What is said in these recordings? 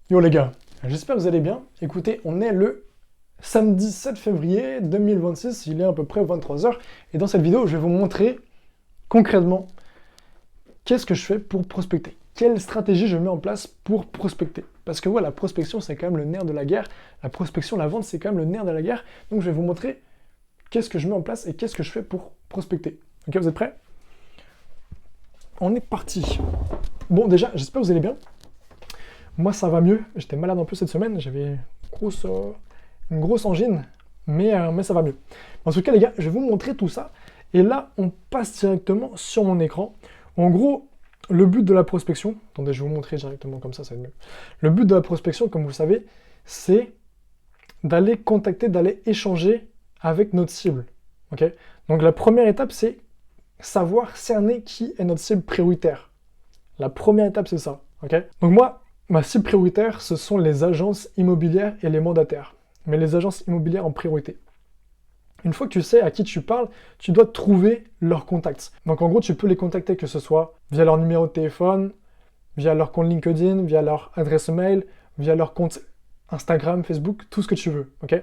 Yo les gars, j'espère que vous allez bien. Écoutez, on est le samedi 7 février 2026, il est à peu près 23 heures. Et dans cette vidéo, je vais vous montrer concrètement qu'est-ce que je fais pour prospecter. Quelle stratégie je mets en place pour prospecter. Parce que voilà, la prospection, c'est quand même le nerf de la guerre. La prospection, la vente, c'est quand même le nerf de la guerre. Donc je vais vous montrer qu'est-ce que je mets en place et qu'est-ce que je fais pour prospecter. Ok, vous êtes prêts? On est parti. Bon, déjà, j'espère que vous allez bien. Moi, ça va mieux. J'étais malade un peu cette semaine. J'avais une grosse angine, mais ça va mieux. En tout cas, les gars, je vais vous montrer tout ça. Et là, on passe directement sur mon écran. En gros, le but de la prospection, attendez, je vais vous montrer directement comme ça va être mieux. Le but de la prospection, comme vous le savez, c'est d'aller contacter, d'aller échanger avec notre cible. Ok. Donc la première étape, c'est savoir cerner qui est notre cible prioritaire. La première étape, c'est ça. Ok. Donc moi, ma cible prioritaire, ce sont les agences immobilières et les mandataires. Mais les agences immobilières en priorité. Une fois que tu sais à qui tu parles, tu dois trouver leurs contacts. Donc en gros, tu peux les contacter que ce soit via leur numéro de téléphone, via leur compte LinkedIn, via leur adresse mail, via leur compte Instagram, Facebook, tout ce que tu veux. Ok.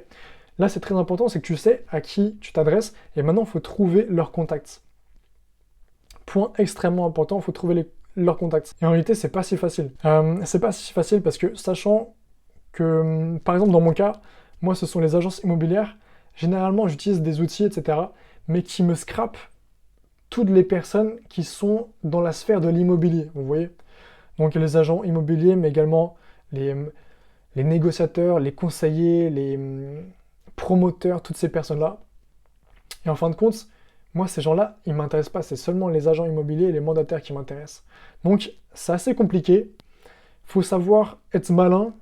Là, c'est très important, c'est que tu sais à qui tu t'adresses et maintenant, il faut trouver leurs contacts. Point extrêmement important, il faut trouver leurs contacts. Et en réalité, c'est pas si facile. C'est pas si facile parce que, sachant que, par exemple, dans mon cas, moi, ce sont les agences immobilières. Généralement, j'utilise des outils, etc., mais qui me scrapent toutes les personnes qui sont dans la sphère de l'immobilier, vous voyez? Donc les agents immobiliers, mais également les négociateurs, les conseillers, les promoteurs, toutes ces personnes-là. Et en fin de compte, moi, ces gens-là, ils ne m'intéressent pas. C'est seulement les agents immobiliers et les mandataires qui m'intéressent. Donc, c'est assez compliqué. Il faut savoir être malin.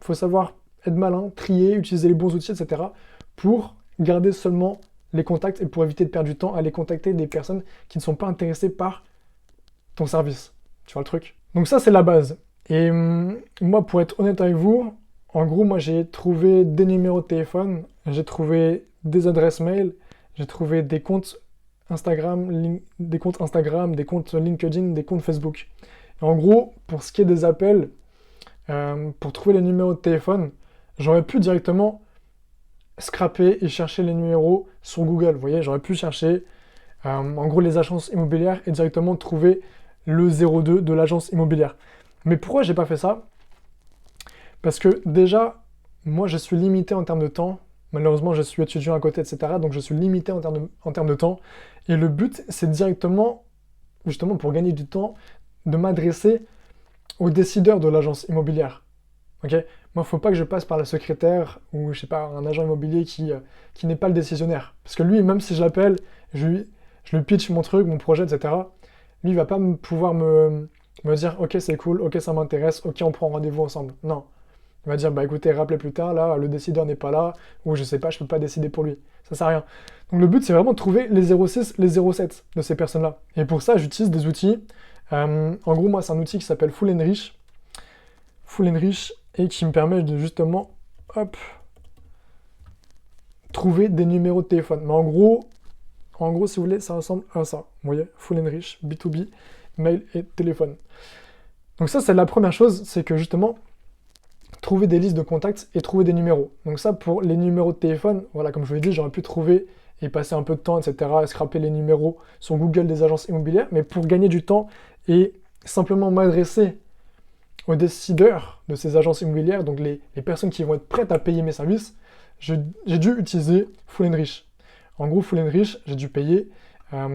Il faut savoir être malin, trier, utiliser les bons outils, etc. pour garder seulement les contacts et pour éviter de perdre du temps à aller contacter des personnes qui ne sont pas intéressées par ton service. Tu vois le truc? Donc ça, c'est la base. Et moi, pour être honnête avec vous, en gros, moi, j'ai trouvé des numéros de téléphone, j'ai trouvé des adresses mail, j'ai trouvé des comptes Instagram, des comptes Instagram, des comptes LinkedIn, des comptes Facebook. Et en gros, pour ce qui est des appels, pour trouver les numéros de téléphone, j'aurais pu directement scraper et chercher les numéros sur Google. Vous voyez, j'aurais pu chercher en gros les agences immobilières et directement trouver le 02 de l'agence immobilière. Mais pourquoi j'ai pas fait ça? Parce que déjà, moi je suis limité en termes de temps. Malheureusement, je suis étudiant à côté, etc. Donc je suis limité en termes de temps. Et le but, c'est directement, justement pour gagner du temps, de m'adresser aux décideurs de l'agence immobilière. Ok. Moi, il ne faut pas que je passe par la secrétaire ou, je sais pas, un agent immobilier qui n'est pas le décisionnaire. Parce que lui, même si je l'appelle, je lui pitch mon truc, mon projet, etc., lui, il va pas pouvoir me dire, ok, c'est cool, ok, ça m'intéresse, ok, on prend rendez-vous ensemble. Non. Il va dire, bah écoutez, rappelez plus tard, là, le décideur n'est pas là, ou je sais pas, je peux pas décider pour lui. Ça sert à rien. Donc le but, c'est vraiment de trouver les 06, les 07 de ces personnes-là. Et pour ça, j'utilise des outils. En gros, moi, c'est un outil qui s'appelle Full Enrich. Full Enrich, et qui me permet de justement, hop, trouver des numéros de téléphone. Mais en gros, si vous voulez, ça ressemble à ça. Vous voyez, Full Enrich, B2B, mail et téléphone. Donc ça, c'est la première chose, c'est que justement, trouver des listes de contacts et trouver des numéros. Donc ça, pour les numéros de téléphone, voilà, comme je vous l'ai dit, j'aurais pu trouver et passer un peu de temps, etc., à scraper les numéros sur Google des agences immobilières, mais pour gagner du temps et simplement m'adresser aux décideurs de ces agences immobilières, donc les personnes qui vont être prêtes à payer mes services, j'ai dû utiliser Full Enrich. En gros, Full Enrich, j'ai dû payer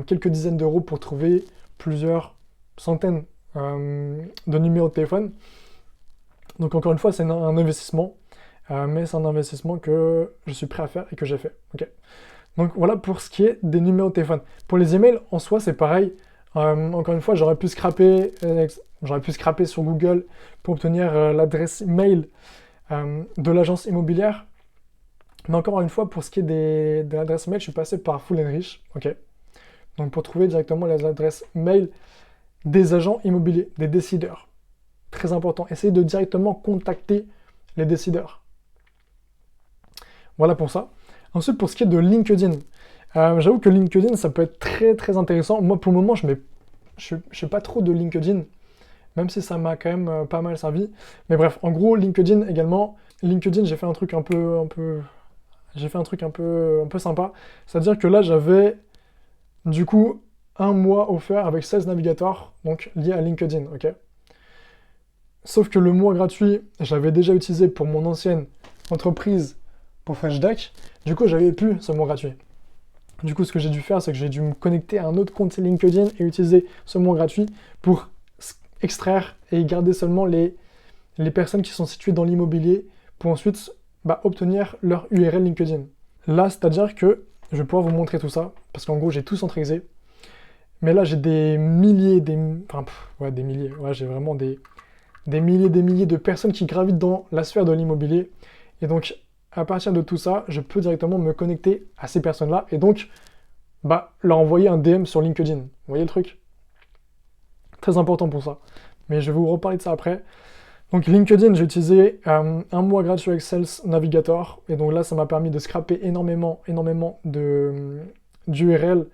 quelques dizaines d'euros pour trouver plusieurs centaines de numéros de téléphone. Donc encore une fois, c'est un investissement, mais c'est un investissement que je suis prêt à faire et que j'ai fait. Okay. Donc voilà pour ce qui est des numéros de téléphone. Pour les emails, en soi, c'est pareil. Encore une fois, j'aurais pu scraper sur Google pour obtenir l'adresse mail de l'agence immobilière. Mais encore une fois, pour ce qui est de l'adresse mail, je suis passé par Full Enrich. Okay. Donc pour trouver directement les adresses mail des agents immobiliers, des décideurs. Très important. Essayez de directement contacter les décideurs. Voilà pour ça. Ensuite, pour ce qui est de LinkedIn. J'avoue que LinkedIn, ça peut être très très intéressant. Moi, pour le moment, je ne fais pas trop de LinkedIn. même si ça m'a quand même pas mal servi. Mais bref, en gros, LinkedIn également. LinkedIn, j'ai fait un truc un peu sympa. C'est-à-dire que là, j'avais du coup un mois offert avec 16 navigateurs, donc liés à LinkedIn, ok? Sauf que le mois gratuit, j'avais déjà utilisé pour mon ancienne entreprise pour FreshDeck. Du coup, j'avais plus ce mois gratuit. Du coup, ce que j'ai dû faire, c'est que j'ai dû me connecter à un autre compte LinkedIn et utiliser ce mois gratuit pour extraire et garder seulement les personnes qui sont situées dans l'immobilier pour ensuite obtenir leur URL LinkedIn. Là, c'est-à-dire que je vais pouvoir vous montrer tout ça, parce qu'en gros, j'ai tout centralisé. Mais là, j'ai des milliers, des milliers. Ouais, j'ai vraiment des milliers de personnes qui gravitent dans la sphère de l'immobilier. Et donc, à partir de tout ça, je peux directement me connecter à ces personnes-là et donc leur envoyer un DM sur LinkedIn. Vous voyez le truc? Très important pour ça. Mais je vais vous reparler de ça après. Donc LinkedIn, j'ai utilisé un mois gratuit avec Sales Navigator. Et donc là, ça m'a permis de scraper énormément d'URL,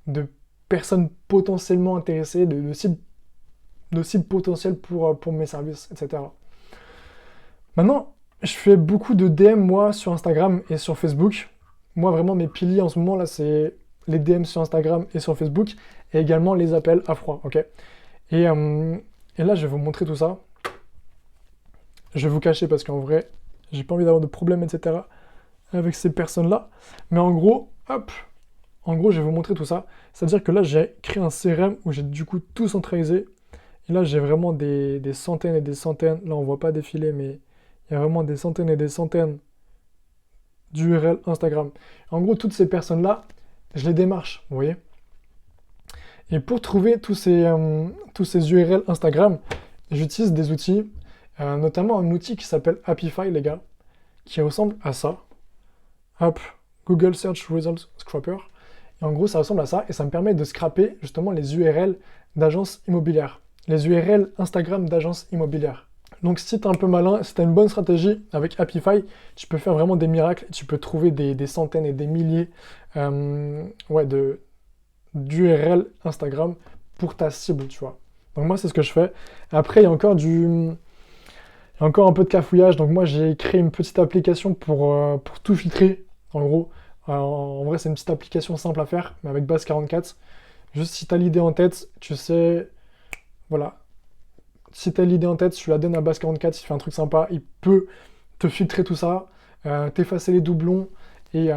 de personnes potentiellement intéressées, de cibles potentielles pour mes services, etc. Maintenant, je fais beaucoup de DM, moi, sur Instagram et sur Facebook. Moi, vraiment, mes piliers en ce moment, là, c'est les DM sur Instagram et sur Facebook, et également les appels à froid, ok? Et là, je vais vous montrer tout ça. Je vais vous cacher parce qu'en vrai, j'ai pas envie d'avoir de problèmes, etc. avec ces personnes-là. Mais en gros, hop, je vais vous montrer tout ça. C'est-à-dire que là, j'ai créé un CRM où j'ai du coup tout centralisé. Et là, j'ai vraiment des centaines et des centaines. Là, on voit pas défiler, mais il y a vraiment des centaines et des centaines d'URL Instagram. En gros, toutes ces personnes-là, je les démarche, vous voyez. Et pour trouver tous ces URL Instagram, j'utilise des outils, notamment un outil qui s'appelle Happify, les gars, qui ressemble à ça. Hop, Google Search Results Scraper. Et en gros, ça ressemble à ça, et ça me permet de scraper justement les URL d'agences immobilières, les URL Instagram d'agences immobilières. Donc si tu es un peu malin, si tu as une bonne stratégie avec Happify, tu peux faire vraiment des miracles, tu peux trouver des centaines et des milliers d'URL Instagram pour ta cible, tu vois. Donc moi, c'est ce que je fais. Après, il y a encore un peu de cafouillage. Donc moi, j'ai créé une petite application pour tout filtrer, en gros. En vrai, c'est une petite application simple à faire, mais avec base 44. Juste si tu as l'idée en tête, tu sais, voilà. Si tu as l'idée en tête, tu la donnes à base 44, il fait un truc sympa, il peut te filtrer tout ça, t'effacer les doublons et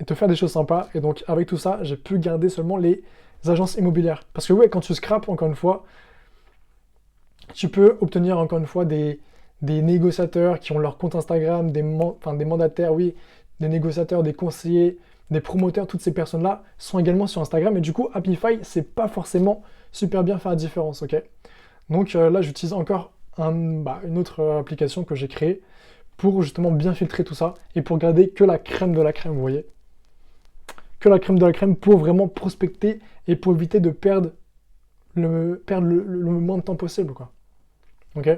te faire des choses sympas. Et donc avec tout ça, j'ai pu garder seulement les agences immobilières. Parce que ouais, quand tu scrapes, encore une fois, tu peux obtenir encore une fois des négociateurs qui ont leur compte Instagram, des mandataires, oui, des négociateurs, des conseillers, des promoteurs, toutes ces personnes-là sont également sur Instagram. Et du coup, Happify, c'est pas forcément super bien faire la différence, ok? Donc là, j'utilise encore une autre application que j'ai créée pour justement bien filtrer tout ça et pour garder que la crème de la crème, vous voyez. Que la crème de la crème pour vraiment prospecter et pour éviter de perdre le moins de temps possible, quoi. Ok?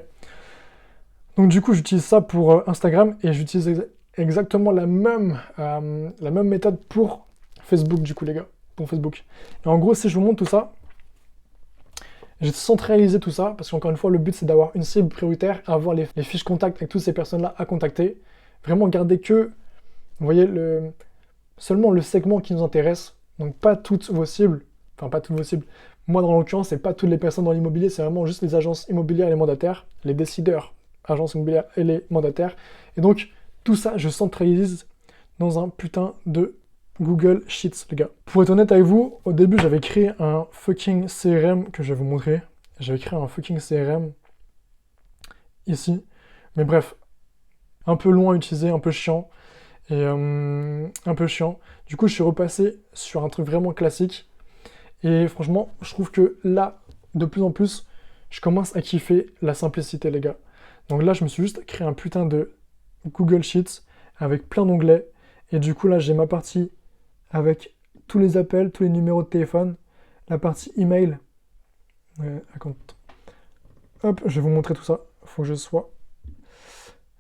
Donc du coup, j'utilise ça pour Instagram et j'utilise exactement la même méthode pour Facebook, du coup, les gars. Pour Facebook. Et en gros, si je vous montre tout ça, j'ai centralisé tout ça, parce qu'encore une fois, le but, c'est d'avoir une cible prioritaire, avoir les fiches contacts avec toutes ces personnes-là à contacter. Vraiment garder que, vous voyez, seulement le segment qui nous intéresse. Donc pas toutes vos cibles, enfin pas toutes vos cibles. Moi, dans l'occurrence, c'est pas toutes les personnes dans l'immobilier, c'est vraiment juste les agences immobilières et les mandataires, les décideurs, agences immobilières et les mandataires. Et donc, tout ça, je centralise dans un putain de Google Sheets, les gars. Pour être honnête avec vous, au début, j'avais créé un fucking CRM que je vais vous montrer. J'avais créé un fucking CRM ici. Mais bref, un peu long à utiliser, un peu chiant. Du coup, je suis repassé sur un truc vraiment classique. Et franchement, je trouve que là, de plus en plus, je commence à kiffer la simplicité, les gars. Donc là, je me suis juste créé un putain de Google Sheets avec plein d'onglets. Et du coup, là, j'ai ma partie avec tous les appels, tous les numéros de téléphone, la partie email. Hop, je vais vous montrer tout ça. Faut que je sois.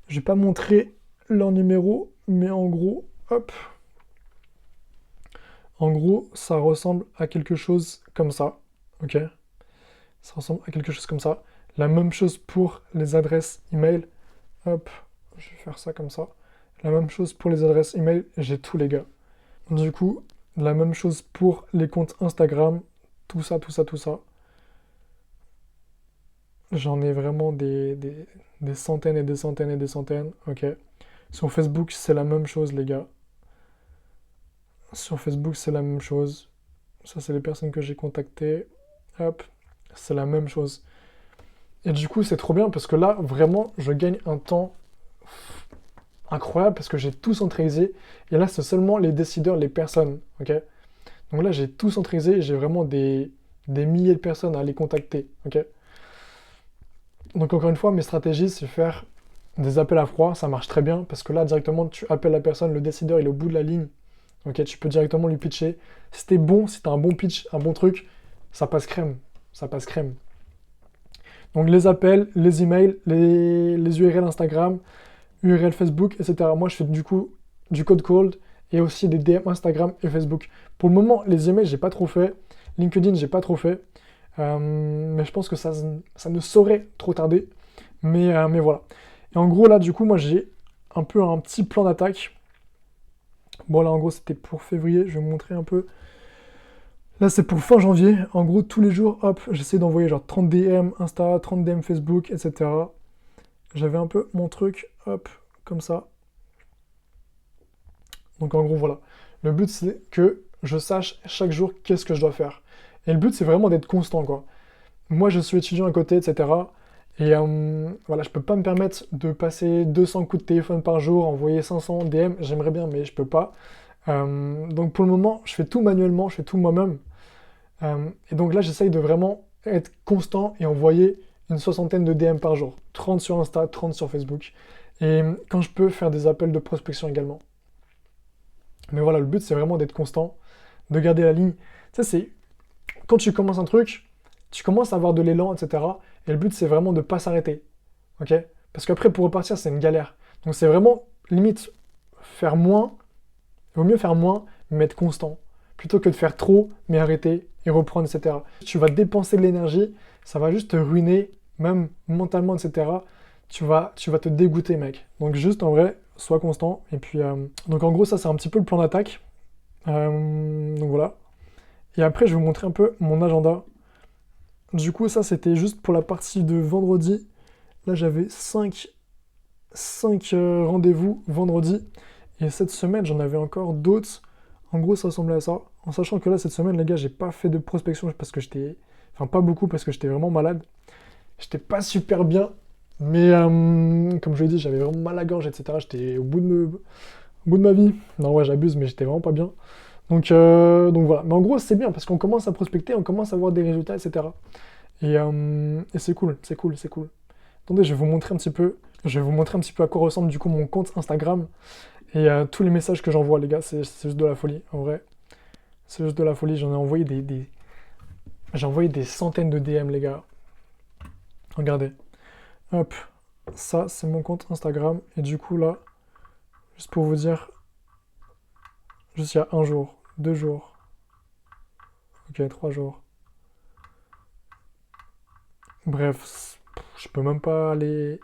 Je vais pas montrer leur numéro, mais en gros, hop. En gros, ça ressemble à quelque chose comme ça. Ok? Ça ressemble à quelque chose comme ça. La même chose pour les adresses email. Hop, je vais faire ça comme ça. La même chose pour les adresses email, j'ai tout les gars. Du coup, la même chose pour les comptes Instagram, tout ça, tout ça, tout ça. J'en ai vraiment des centaines et des centaines et des centaines, ok. Sur Facebook, c'est la même chose les gars. Sur Facebook, c'est la même chose. Ça, c'est les personnes que j'ai contactées. Hop, c'est la même chose. Et du coup, c'est trop bien parce que là, vraiment, je gagne un temps incroyable parce que j'ai tout centralisé. Et là, c'est seulement les décideurs, les personnes, ok? Donc là, j'ai tout centralisé et j'ai vraiment des milliers de personnes à aller contacter, ok? Donc encore une fois, mes stratégies, c'est faire des appels à froid, ça marche très bien parce que là, directement, tu appelles la personne, le décideur, il est au bout de la ligne, ok? Tu peux directement lui pitcher. Si t'es bon, si t'as un bon pitch, un bon truc, ça passe crème, ça passe crème. Donc les appels, les emails, les URL Instagram, URL Facebook, etc. Moi, je fais du coup du code cold et aussi des DM Instagram et Facebook. Pour le moment, les emails, j'ai pas trop fait. LinkedIn, j'ai pas trop fait. Mais je pense que ça ne saurait trop tarder. Mais voilà. Et en gros, là, du coup, moi, j'ai un peu un petit plan d'attaque. Bon, là, en gros, c'était pour février. Je vais vous montrer un peu. Là, c'est pour fin janvier. En gros, tous les jours, hop, j'essaie d'envoyer genre 30 DM Insta, 30 DM Facebook, etc. J'avais un peu mon truc, hop, comme ça. Donc en gros, voilà. Le but, c'est que je sache chaque jour qu'est-ce que je dois faire. Et le but, c'est vraiment d'être constant, quoi. Moi, je suis étudiant à côté, etc. Et voilà, je peux pas me permettre de passer 200 coups de téléphone par jour, envoyer 500 DM. J'aimerais bien, mais je peux pas. Donc pour le moment, je fais tout manuellement, je fais tout moi-même. Et donc là, j'essaye de vraiment être constant et envoyer une soixantaine de DM par jour. 30 sur Insta, 30 sur Facebook. Et quand je peux, faire des appels de prospection également. Mais voilà, le but, c'est vraiment d'être constant, de garder la ligne. Tu sais, c'est quand tu commences un truc, tu commences à avoir de l'élan, etc. Et le but, c'est vraiment de ne pas s'arrêter. Ok? Parce qu'après, pour repartir, c'est une galère. Donc c'est vraiment, limite, faire moins. Il vaut mieux faire moins, mais être constant. Plutôt que de faire trop, mais arrêter et reprendre, etc. Tu vas dépenser de l'énergie, ça va juste te ruiner, même mentalement, etc. Tu vas te dégoûter, mec. Donc juste, en vrai, sois constant. Et puis, donc en gros, ça, c'est un petit peu le plan d'attaque. Donc voilà. Et après, je vais vous montrer un peu mon agenda. Du coup, ça, c'était juste pour la partie de vendredi. Là, j'avais 5 rendez-vous vendredi. Et cette semaine, j'en avais encore d'autres. En gros, ça ressemblait à ça. En sachant que là, cette semaine, les gars, j'ai pas fait de prospection parce que j'étais... Enfin, pas beaucoup parce que j'étais vraiment malade. J'étais pas super bien. Mais comme je l'ai dit, j'avais vraiment mal à la gorge, etc. J'étais au bout de ma vie. Non, ouais, j'abuse, mais j'étais vraiment pas bien. Donc voilà. Mais en gros, c'est bien parce qu'on commence à prospecter, on commence à voir des résultats, etc. Et c'est cool, c'est cool, c'est cool. Attendez, je vais vous montrer un petit peu. Je vais vous montrer un petit peu à quoi ressemble du coup mon compte Instagram. Et tous les messages que j'envoie, les gars, c'est juste de la folie, en vrai. C'est juste de la folie. J'en ai envoyé J'ai envoyé des centaines de DM, les gars. Regardez. Hop. Ça, c'est mon compte Instagram. Et du coup, là, juste pour vous dire, juste il y a 1 jour, 2 jours, ok, 3 jours. Bref, je peux même pas aller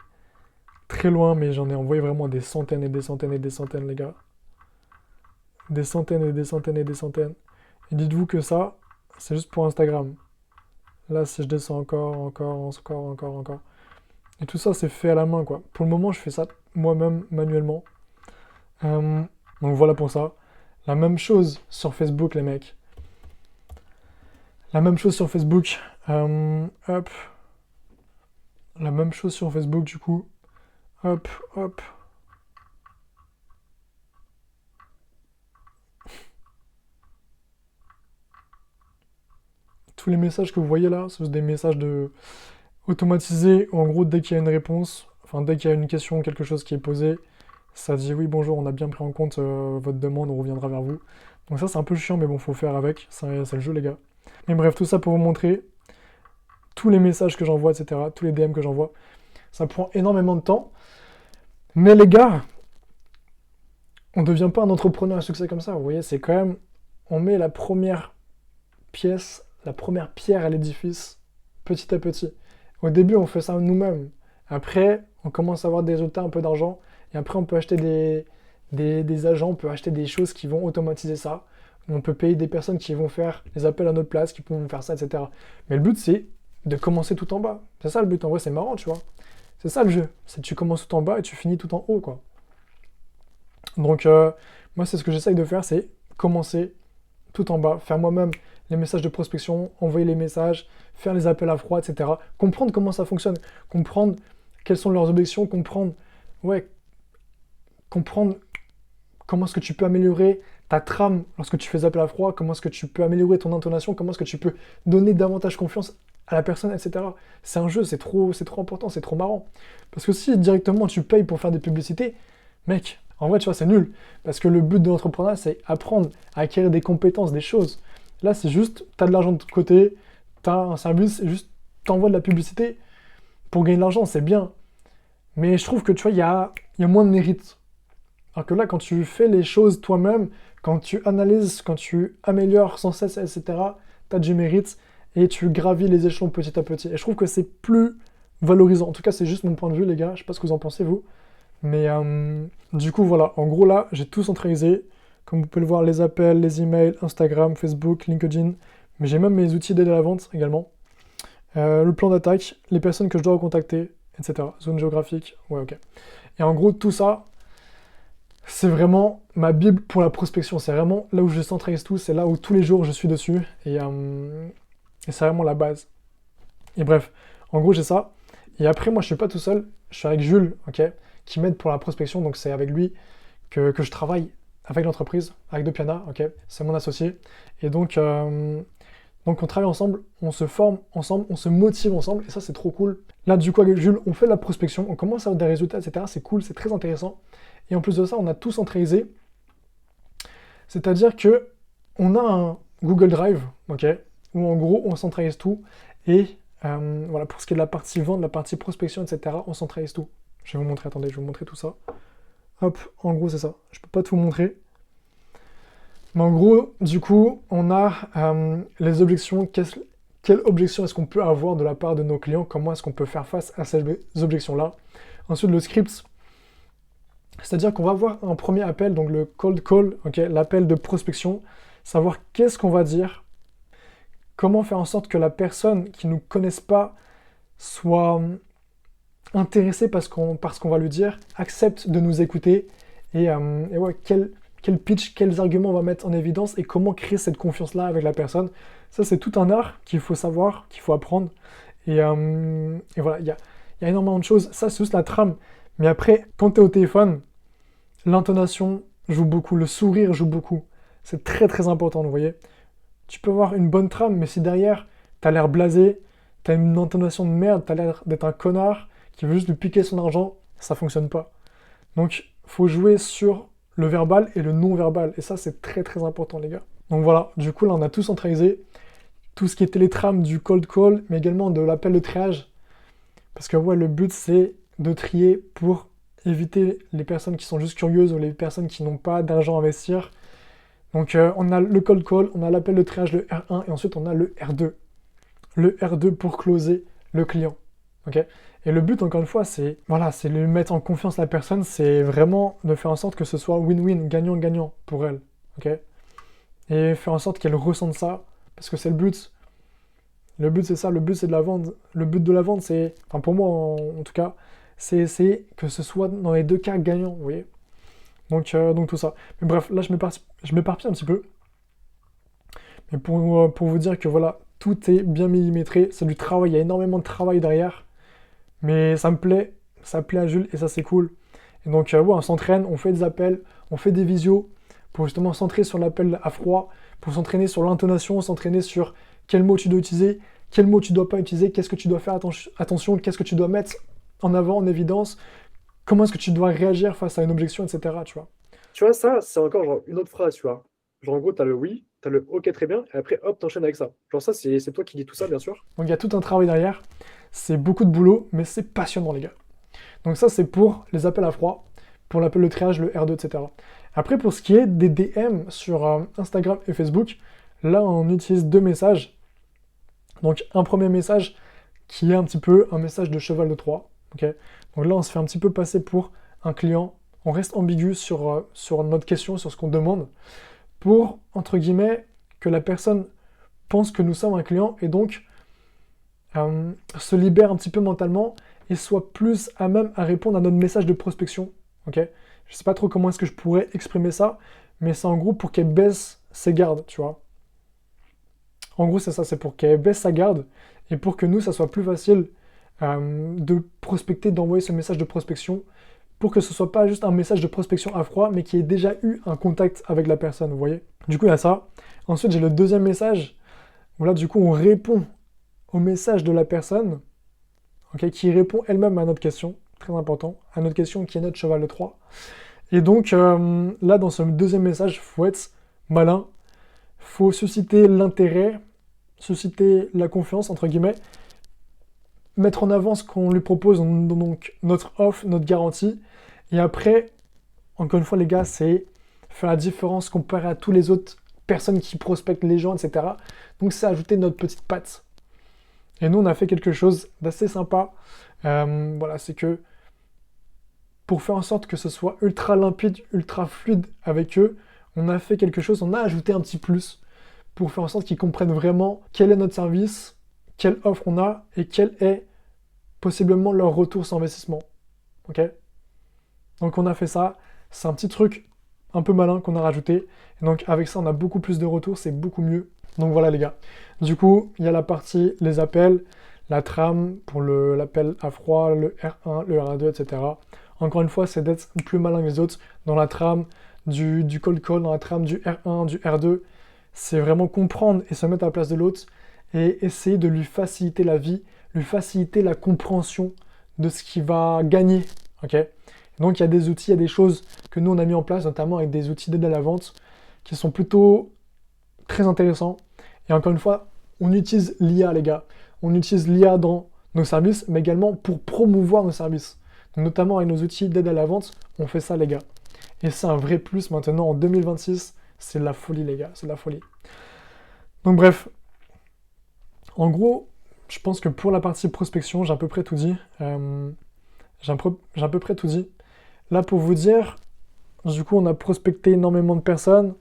très loin, mais j'en ai envoyé vraiment des centaines et des centaines et des centaines, les gars. Des centaines et des centaines et des centaines. Et dites-vous que ça, c'est juste pour Instagram. Là, si je descends encore. Et tout ça, c'est fait à la main, quoi. Pour le moment, je fais ça moi-même, manuellement. Donc voilà pour ça. La même chose sur Facebook, les mecs. La même chose sur Facebook. Hop. La même chose sur Facebook, du coup. Hop, hop. Tous les messages que vous voyez là, ce sont des messages automatisés. En gros, dès qu'il y a une réponse, enfin dès qu'il y a une question, quelque chose qui est posé, ça dit oui, bonjour, on a bien pris en compte votre demande, on reviendra vers vous. Donc ça, c'est un peu chiant, mais bon, faut faire avec. C'est le jeu, les gars. Mais bref, tout ça pour vous montrer tous les messages que j'envoie, etc., tous les DM que j'envoie. Ça prend énormément de temps. Mais les gars, on ne devient pas un entrepreneur à succès comme ça. Vous voyez, c'est quand même... On met la première pièce, la première pierre à l'édifice, petit à petit. Au début, on fait ça nous-mêmes. Après, on commence à avoir des résultats, un peu d'argent. Et après, on peut acheter des agents, on peut acheter des choses qui vont automatiser ça. On peut payer des personnes qui vont faire les appels à notre place, qui pourront faire ça, etc. Mais le but, c'est de commencer tout en bas. C'est ça le but. En vrai, c'est marrant, tu vois. C'est ça le jeu. C'est que tu commences tout en bas et tu finis tout en haut, quoi. Donc, moi, c'est ce que j'essaye de faire, c'est commencer tout en bas, faire moi-même les messages de prospection, envoyer les messages, faire les appels à froid, etc. Comprendre comment ça fonctionne, comprendre quelles sont leurs objections, ouais, comprendre comment est-ce que tu peux améliorer ta trame lorsque tu fais appel à froid, comment est-ce que tu peux améliorer ton intonation, comment est-ce que tu peux donner davantage confiance à la personne, etc. C'est un jeu, c'est trop important, c'est trop marrant. Parce que si directement tu payes pour faire des publicités, mec, en vrai, tu vois, c'est nul. Parce que le but de l'entrepreneuriat, c'est apprendre à acquérir des compétences, des choses. Là, c'est juste, tu as de l'argent de côté, tu as un service, et juste, t'envoies de la publicité pour gagner de l'argent, c'est bien. Mais je trouve que, tu vois, il y a moins de mérite. Alors que là, quand tu fais les choses toi-même, quand tu analyses, quand tu améliores sans cesse, etc., tu as du mérite et tu gravis les échelons petit à petit. Et je trouve que c'est plus valorisant. En tout cas, c'est juste mon point de vue, les gars. Je sais pas ce que vous en pensez, vous. Mais du coup, voilà. En gros, là, j'ai tout centralisé. Comme vous pouvez le voir, les appels, les emails, Instagram, Facebook, LinkedIn. Mais j'ai même mes outils d'aide à la vente également. Le plan d'attaque, les personnes que je dois contacter, etc. Zone géographique, ouais, ok. Et en gros, tout ça, c'est vraiment ma bible pour la prospection. C'est vraiment là où je centralise tout. C'est là où tous les jours je suis dessus. Et c'est vraiment la base. Et bref, en gros, j'ai ça. Et après, moi, je suis pas tout seul. Je suis avec Jules, ok, qui m'aide pour la prospection. Donc, c'est avec lui que je travaille avec l'entreprise, avec Dopiana, ok. C'est mon associé. Et donc on travaille ensemble, on se forme ensemble, on se motive ensemble. Et ça, c'est trop cool. Là, du coup, avec Jules, on fait de la prospection. On commence à avoir des résultats, etc. C'est cool, c'est très intéressant. Et en plus de ça, on a tout centralisé. C'est-à-dire que on a un Google Drive, ok, où en gros, on centralise tout. Et voilà, pour ce qui est de la partie vente, de la partie prospection, etc., on centralise tout. Je vais vous montrer, attendez, je vais vous montrer tout ça. Hop, en gros, c'est ça. Je peux pas tout vous montrer. Mais en gros, du coup, on a les objections. Quelle objection est-ce qu'on peut avoir de la part de nos clients? Comment est-ce qu'on peut faire face à ces objections-là? Ensuite, le script. C'est-à-dire qu'on va avoir un premier appel, donc le cold call, okay, l'appel de prospection, savoir qu'est-ce qu'on va dire, comment faire en sorte que la personne qui ne nous connaisse pas soit intéressée par ce qu'on va lui dire, accepte de nous écouter, et ouais, quel pitch, quels arguments on va mettre en évidence, et comment créer cette confiance-là avec la personne. Ça, c'est tout un art qu'il faut savoir, qu'il faut apprendre, et voilà, il y a énormément de choses. Ça, c'est juste la trame. Mais après, quand tu es au téléphone, l'intonation joue beaucoup, le sourire joue beaucoup. C'est très très important, vous voyez. Tu peux avoir une bonne trame, mais si derrière, t'as l'air blasé, t'as une intonation de merde, t'as l'air d'être un connard qui veut juste lui piquer son argent, ça fonctionne pas. Donc, faut jouer sur le verbal et le non-verbal. Et ça, c'est très très important, les gars. Donc voilà, du coup, là, on a tout centralisé. Tout ce qui était les trames du cold call, mais également de l'appel de triage. Parce que ouais, le but, c'est de trier pour éviter les personnes qui sont juste curieuses ou les personnes qui n'ont pas d'argent à investir. Donc on a le cold call, on a l'appel de triage, le R1, et ensuite on a le R2. Le R2 pour closer le client. Okay, et le but, encore une fois, c'est voilà, c'est de mettre en confiance la personne, c'est vraiment de faire en sorte que ce soit win-win, gagnant-gagnant pour elle. Okay, et faire en sorte qu'elle ressente ça, parce que c'est le but. Le but, c'est ça, le but, c'est de la vente. Le but de la vente, c'est, enfin pour moi en tout cas, c'est que ce soit dans les deux cas gagnant, vous voyez. Donc tout ça. Mais bref, là je m'éparpille un petit peu. Mais pour vous dire que voilà, tout est bien millimétré, c'est du travail, il y a énormément de travail derrière. Mais ça me plaît, ça plaît à Jules et ça c'est cool. Et donc ouais, on s'entraîne, on fait des appels, on fait des visios pour justement s'entraîner sur l'appel à froid, pour s'entraîner sur l'intonation, s'entraîner sur quel mot tu dois utiliser, quel mot tu dois pas utiliser, qu'est-ce que tu dois faire attention, qu'est-ce que tu dois mettre en avant, en évidence, comment est-ce que tu dois réagir face à une objection, etc. Tu vois. Tu vois, ça, c'est encore genre une autre phrase, tu vois. Genre en gros, t'as le oui, t'as le ok très bien, et après hop, t'enchaînes avec ça. Genre ça, c'est toi qui dis tout ça, bien sûr. Donc il y a tout un travail derrière, c'est beaucoup de boulot, mais c'est passionnant, les gars. Donc ça, c'est pour les appels à froid, pour l'appel de triage, le R2, etc. Après, pour ce qui est des DM sur Instagram et Facebook, là, on utilise deux messages. Donc un premier message qui est un petit peu un message de cheval de Troie. Okay, donc là, on se fait un petit peu passer pour un client. On reste ambigu sur notre question, sur ce qu'on demande, pour, entre guillemets, que la personne pense que nous sommes un client et donc se libère un petit peu mentalement et soit plus à même à répondre à notre message de prospection. Okay, je sais pas trop comment est-ce que je pourrais exprimer ça, mais c'est en gros pour qu'elle baisse ses gardes, tu vois. En gros, c'est ça, c'est pour qu'elle baisse sa garde et pour que nous, ça soit plus facile de prospecter, d'envoyer ce message de prospection pour que ce soit pas juste un message de prospection à froid, mais qu'il y ait déjà eu un contact avec la personne, vous voyez. Du coup, il y a ça. Ensuite, j'ai le deuxième message, où là, du coup, on répond au message de la personne, okay, qui répond elle-même à notre question, très important, à notre question qui est notre cheval de Troie. Et donc, là, dans ce deuxième message, il faut être malin, il faut susciter l'intérêt, susciter la confiance, entre guillemets, mettre en avant ce qu'on lui propose, donc notre offre, notre garantie. Et après, encore une fois, les gars, c'est faire la différence comparé à tous les autres personnes qui prospectent les gens, etc. Donc, c'est ajouter notre petite patte. Et nous, on a fait quelque chose d'assez sympa. Voilà, c'est que pour faire en sorte que ce soit ultra limpide, ultra fluide avec eux, on a fait quelque chose, on a ajouté un petit plus pour faire en sorte qu'ils comprennent vraiment quel est notre service, quelle offre on a et quel est possiblement leur retour sur investissement. Ok ? Donc on a fait ça, c'est un petit truc un peu malin qu'on a rajouté. Et donc avec ça, on a beaucoup plus de retours, c'est beaucoup mieux. Donc voilà les gars. Du coup, il y a la partie les appels, la trame pour l'appel à froid, le R1, le R2, etc. Encore une fois, c'est d'être plus malin que les autres dans la trame du cold call, dans la trame du R1, du R2. C'est vraiment comprendre et se mettre à la place de l'autre et essayer de lui faciliter la vie, lui faciliter la compréhension de ce qu'il va gagner. Okay, donc il y a des outils, il y a des choses que nous on a mis en place, notamment avec des outils d'aide à la vente qui sont plutôt très intéressants. Et encore une fois, on utilise l'IA les gars. On utilise l'IA dans nos services, mais également pour promouvoir nos services. Donc, notamment avec nos outils d'aide à la vente, on fait ça les gars. Et c'est un vrai plus maintenant en 2026. C'est de la folie les gars, c'est de la folie. Donc bref, en gros, je pense que pour la partie prospection, j'ai à peu près tout dit. J'ai à peu près tout dit. Là, pour vous dire, du coup, on a prospecté énormément de personnes.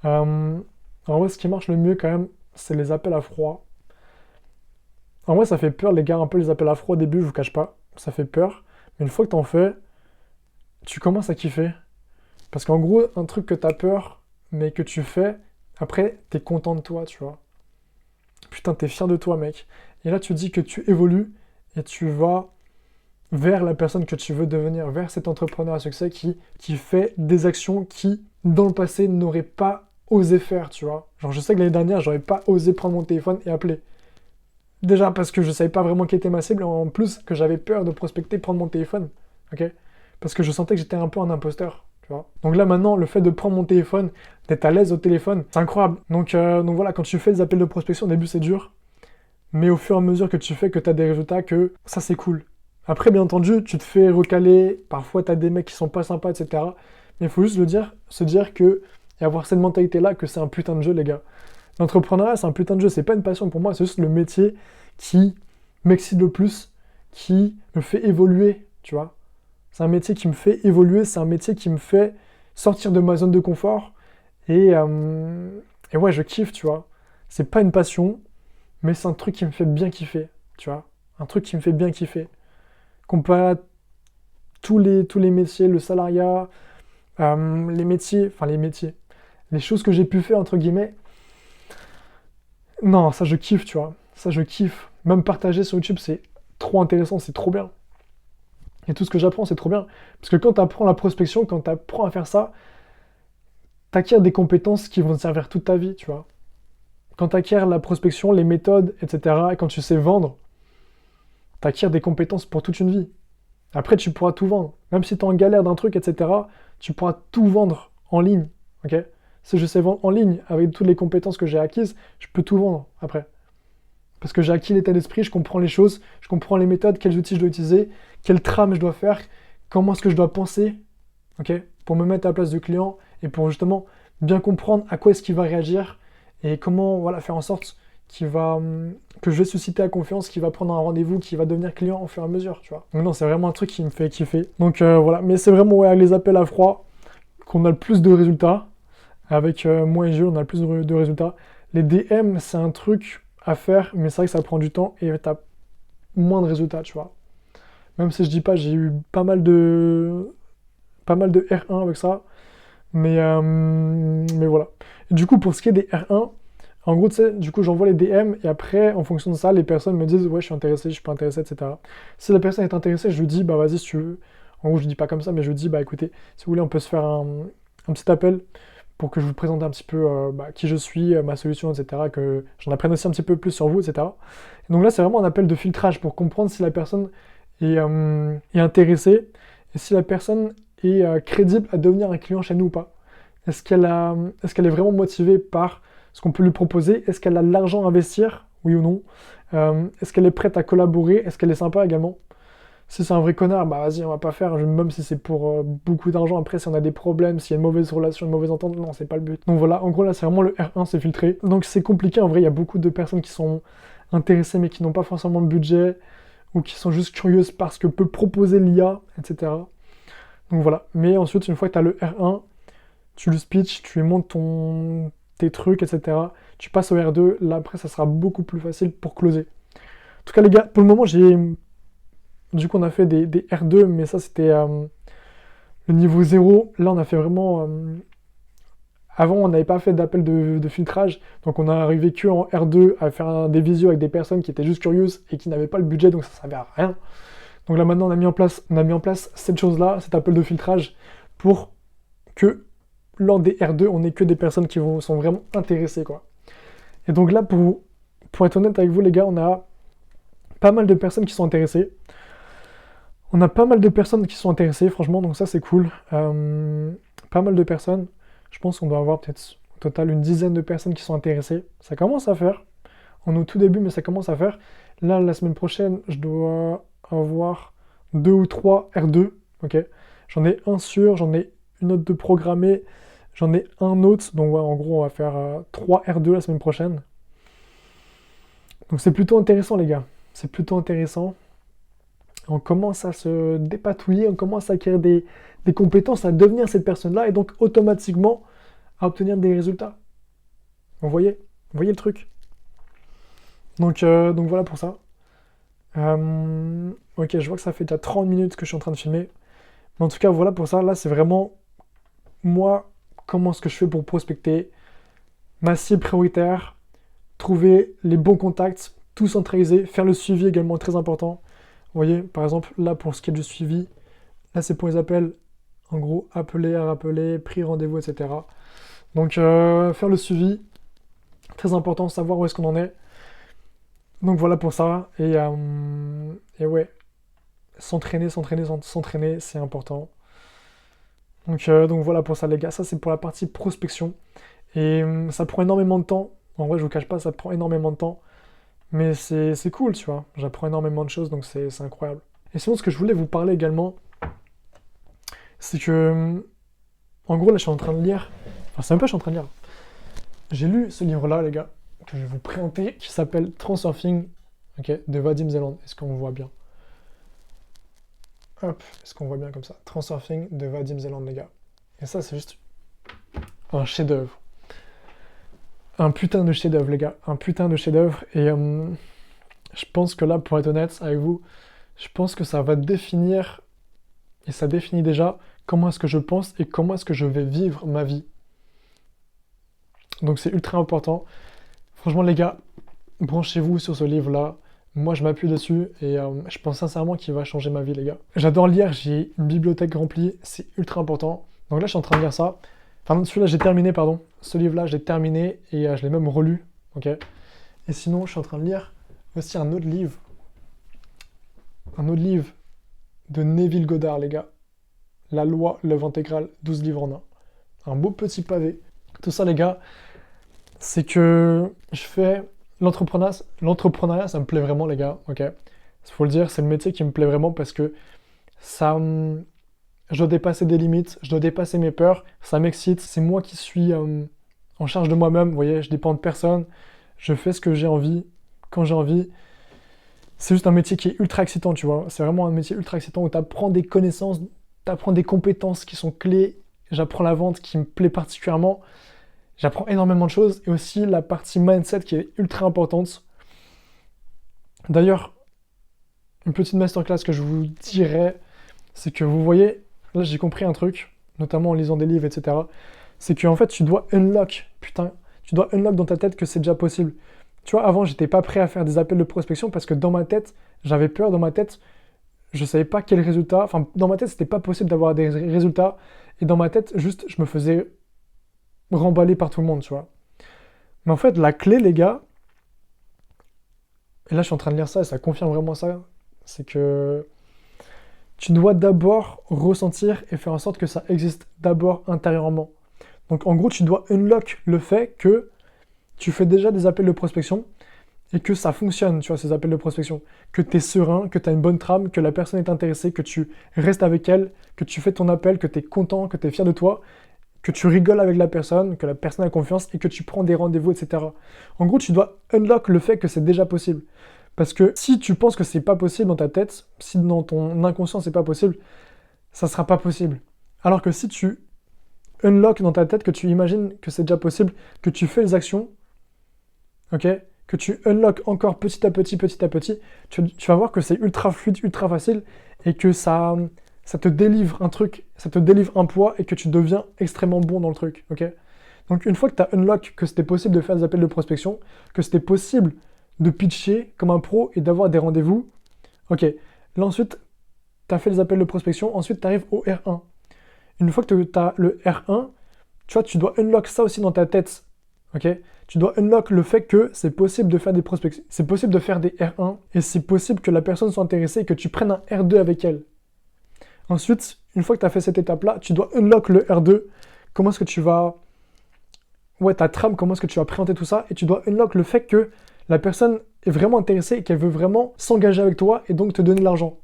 En vrai, ce qui marche le mieux quand même, c'est les appels à froid. En vrai, ça fait peur, les gars, un peu les appels à froid au début, je vous cache pas. Ça fait peur. Mais une fois que t'en fais, tu commences à kiffer. Parce qu'en gros, un truc que t'as peur, mais que tu fais, après, t'es content de toi, tu vois. Putain, t'es fier de toi, mec. Et là, tu dis que tu évolues et tu vas vers la personne que tu veux devenir, vers cet entrepreneur à succès qui fait des actions qui, dans le passé, n'aurait pas osé faire, tu vois. Genre, je sais que l'année dernière, j'aurais pas osé prendre mon téléphone et appeler. Déjà parce que je savais pas vraiment qui était ma cible, et en plus que j'avais peur de prospecter, prendre mon téléphone, ok ? Parce que je sentais que j'étais un peu un imposteur, tu vois. Donc là, maintenant, le fait de prendre mon téléphone, d'être à l'aise au téléphone, c'est incroyable. Donc voilà, quand tu fais des appels de prospection, au début, c'est dur. Mais au fur et à mesure que tu fais, que tu as des résultats, que ça, c'est cool. Après, bien entendu, tu te fais recaler, parfois tu as des mecs qui sont pas sympas, etc. Mais il faut juste se dire que, et avoir cette mentalité-là, que c'est un putain de jeu, les gars. L'entrepreneuriat, c'est un putain de jeu, c'est pas une passion pour moi, c'est juste le métier qui m'excite le plus, qui me fait évoluer, tu vois. C'est un métier qui me fait évoluer, c'est un métier qui me fait sortir de ma zone de confort. Et ouais, je kiffe, tu vois. C'est pas une passion, mais c'est un truc qui me fait bien kiffer, tu vois. Un truc qui me fait bien kiffer. Comparé à tous les métiers, le salariat, les choses que j'ai pu faire, entre guillemets, non, ça je kiffe, tu vois. Ça je kiffe. Même partager sur YouTube, c'est trop intéressant, c'est trop bien. Et tout ce que j'apprends, c'est trop bien. Parce que quand tu apprends la prospection, quand tu apprends à faire ça, tu acquiers des compétences qui vont te servir toute ta vie, tu vois. Quand tu acquiers la prospection, les méthodes, etc., et quand tu sais vendre, tu acquiers des compétences pour toute une vie. Après, tu pourras tout vendre. Même si tu es en galère d'un truc, etc., tu pourras tout vendre en ligne. Ok ? Si je sais vendre en ligne avec toutes les compétences que j'ai acquises, je peux tout vendre après. Parce que j'ai acquis l'état d'esprit, je comprends les choses, je comprends les méthodes, quels outils je dois utiliser, quelle trame je dois faire, comment est-ce que je dois penser, ok, pour me mettre à la place du client et pour justement bien comprendre à quoi est-ce qu'il va réagir et comment voilà, faire en sorte que je vais susciter à confiance, qui va prendre un rendez-vous, qui va devenir client au fur et à mesure, tu vois. Donc non, c'est vraiment un truc qui me fait kiffer. Donc voilà, mais c'est vraiment ouais, les appels à froid qu'on a le plus de résultats. Avec moi et Jules, on a le plus de résultats. Les DM, c'est un truc à faire, mais c'est vrai que ça prend du temps et t'as moins de résultats, tu vois. Même si je dis pas, j'ai eu pas mal de R1 avec ça. Mais voilà. Et du coup, pour ce qui est des R1, en gros, tu sais, du coup, j'envoie les DM et après, en fonction de ça, les personnes me disent, ouais, je suis intéressé, je suis pas intéressé, etc. Si la personne est intéressée, je lui dis, bah vas-y, si tu veux. En gros, je dis pas comme ça, mais je lui dis, bah écoutez, si vous voulez, on peut se faire un petit appel pour que je vous présente un petit peu qui je suis, ma solution, etc. Que j'en apprenne aussi un petit peu plus sur vous, etc. Et donc là, c'est vraiment un appel de filtrage pour comprendre si la personne est intéressée et si la personne est crédible à devenir un client chez nous ou pas. Est-ce qu'elle est vraiment motivée par ce qu'on peut lui proposer? Est-ce qu'elle a de l'argent à investir? Oui ou non? Est-ce qu'elle est prête à collaborer? Est-ce qu'elle est sympa également? Si c'est un vrai connard, bah vas-y, on va pas faire, même si c'est pour beaucoup d'argent. Après, si on a des problèmes, s'il y a une mauvaise relation, une mauvaise entente, non, c'est pas le but. Donc voilà, en gros, là, c'est vraiment le R1, c'est filtré. Donc c'est compliqué, en vrai, il y a beaucoup de personnes qui sont intéressées, mais qui n'ont pas forcément le budget, ou qui sont juste curieuses parce que peut proposer l'IA, etc. Donc voilà. Mais ensuite, une fois que tu as le R1, tu le pitch, tu lui montres tes trucs, etc. Tu passes au R2, là, après, ça sera beaucoup plus facile pour closer. En tout cas, les gars, pour le moment, du coup, on a fait des R2, mais ça, c'était le niveau 0. Là, on a fait vraiment... Avant, on n'avait pas fait d'appel de filtrage, donc on a arrivé que en R2 à faire des visios avec des personnes qui étaient juste curieuses et qui n'avaient pas le budget, donc ça ne servait à rien. Donc là, maintenant, on a mis en place cette chose-là, cet appel de filtrage, pour que lors des R2, on n'ait que des personnes qui sont vraiment intéressées, quoi. Et donc là, pour être honnête avec vous, les gars, on a pas mal de personnes qui sont intéressées. On a pas mal de personnes qui sont intéressées, franchement, donc ça, c'est cool. Pas mal de personnes. Je pense qu'on doit avoir peut-être au total une dizaine de personnes qui sont intéressées. Ça commence à faire. On est au tout début, mais ça commence à faire. Là, la semaine prochaine, je dois avoir 2 ou 3 R2. Ok. J'en ai un sûr, j'en ai une autre de programmée, j'en ai un autre. Donc ouais, en gros, on va faire 3 R2 la semaine prochaine. Donc c'est plutôt intéressant, les gars. C'est plutôt intéressant. On commence à se dépatouiller, on commence à acquérir des compétences, à devenir cette personne-là, et donc automatiquement à obtenir des résultats. Vous voyez le truc. Donc voilà pour ça. Ok, je vois que ça fait déjà 30 minutes que je suis en train de filmer. Mais en tout cas, voilà pour ça. Là, c'est vraiment moi, comment est-ce que je fais pour prospecter, ma cible prioritaire, trouver les bons contacts, tout centraliser, faire le suivi également, très important. Vous voyez, par exemple, là, pour ce qui est du suivi, là, c'est pour les appels, en gros, appeler, à rappeler, pris rendez-vous, etc. Donc, faire le suivi, très important, savoir où est-ce qu'on en est. Donc, voilà pour ça. Et ouais, s'entraîner, c'est important. Donc, voilà pour ça, les gars. Ça, c'est pour la partie prospection. Et ça prend énormément de temps. En vrai, je vous cache pas, ça prend énormément de temps. Mais c'est cool, tu vois. J'apprends énormément de choses, donc c'est incroyable. Et sinon, ce que je voulais vous parler également, c'est que, en gros, là, je suis en train de lire. Enfin, c'est même pas je suis en train de lire. J'ai lu ce livre-là, les gars, que je vais vous présenter, qui s'appelle Transurfing, ok, de Vadim Zeland. Est-ce qu'on voit bien? Hop, est-ce qu'on voit bien comme ça? Transurfing de Vadim Zeland, les gars. Et ça, c'est juste un chef-d'œuvre. Un putain de chef-d'œuvre, les gars. Un putain de chef-d'œuvre. Et je pense que là, pour être honnête avec vous, je pense que ça va définir, et ça définit déjà, comment est-ce que je pense et comment est-ce que je vais vivre ma vie. Donc c'est ultra important. Franchement, les gars, branchez-vous sur ce livre-là. Moi, je m'appuie dessus et je pense sincèrement qu'il va changer ma vie, les gars. J'adore lire, j'ai une bibliothèque remplie, c'est ultra important. Donc là, je suis en train de lire ça. Enfin, celui-là, j'ai terminé, pardon. Ce livre-là, j'ai terminé et je l'ai même relu. Ok. Et sinon, je suis en train de lire aussi un autre livre. Un autre livre de Neville Goddard, les gars. La loi, l'œuvre intégrale, 12 livres en un. Un beau petit pavé. Tout ça, les gars, c'est que je fais l'entrepreneuriat. L'entrepreneuriat, ça me plaît vraiment, les gars. Ok. Il faut le dire, c'est le métier qui me plaît vraiment parce que ça. Je dois dépasser des limites, je dois dépasser mes peurs, ça m'excite, c'est moi qui suis en charge de moi-même, vous voyez, je dépends de personne, je fais ce que j'ai envie, quand j'ai envie. C'est juste un métier qui est ultra excitant, tu vois. C'est vraiment un métier ultra excitant où tu apprends des connaissances, tu apprends des compétences qui sont clés. J'apprends la vente qui me plaît particulièrement. J'apprends énormément de choses et aussi la partie mindset qui est ultra importante. D'ailleurs, une petite masterclass que je vous dirais, c'est que vous voyez, là j'ai compris un truc, notamment en lisant des livres, etc. C'est qu'en fait, tu dois unlock, putain, tu dois unlock dans ta tête que c'est déjà possible. Tu vois, avant, j'étais pas prêt à faire des appels de prospection parce que dans ma tête, j'avais peur, dans ma tête, je savais pas quel résultat. Enfin, dans ma tête, c'était pas possible d'avoir des résultats. Et dans ma tête, juste, je me faisais remballer par tout le monde, tu vois. Mais en fait, la clé, les gars, et là, je suis en train de lire ça et ça confirme vraiment ça, c'est que tu dois d'abord ressentir et faire en sorte que ça existe d'abord intérieurement. Donc, en gros, tu dois unlock le fait que tu fais déjà des appels de prospection et que ça fonctionne, tu vois, ces appels de prospection. Que tu es serein, que tu as une bonne trame, que la personne est intéressée, que tu restes avec elle, que tu fais ton appel, que tu es content, que tu es fier de toi, que tu rigoles avec la personne, que la personne a confiance et que tu prends des rendez-vous, etc. En gros, tu dois unlock le fait que c'est déjà possible. Parce que si tu penses que c'est pas possible dans ta tête, si dans ton inconscient c'est pas possible, ça sera pas possible. Alors que si tu unlock dans ta tête, que tu imagines que c'est déjà possible, que tu fais les actions, ok, que tu unlock encore petit à petit, tu vas voir que c'est ultra fluide, ultra facile et que ça te délivre un truc, ça te délivre un poids et que tu deviens extrêmement bon dans le truc, ok. Donc une fois que tu as unlock que c'était possible de faire des appels de prospection, que c'était possible de pitcher comme un pro et d'avoir des rendez-vous, ok. Là ensuite, tu as fait les appels de prospection, ensuite tu arrives au R1. Une fois que tu as le R1, tu vois, tu dois unlock ça aussi dans ta tête, ok. Tu dois unlock le fait que c'est possible de faire des prospections, c'est possible de faire des R1 et c'est possible que la personne soit intéressée et que tu prennes un R2 avec elle. Ensuite, une fois que tu as fait cette étape-là, tu dois unlock le R2. Comment est-ce que tu vas... Ouais, ta trame, comment est-ce que tu vas présenter tout ça et tu dois unlock le fait que la personne est vraiment intéressée et qu'elle veut vraiment s'engager avec toi et donc te donner de l'argent.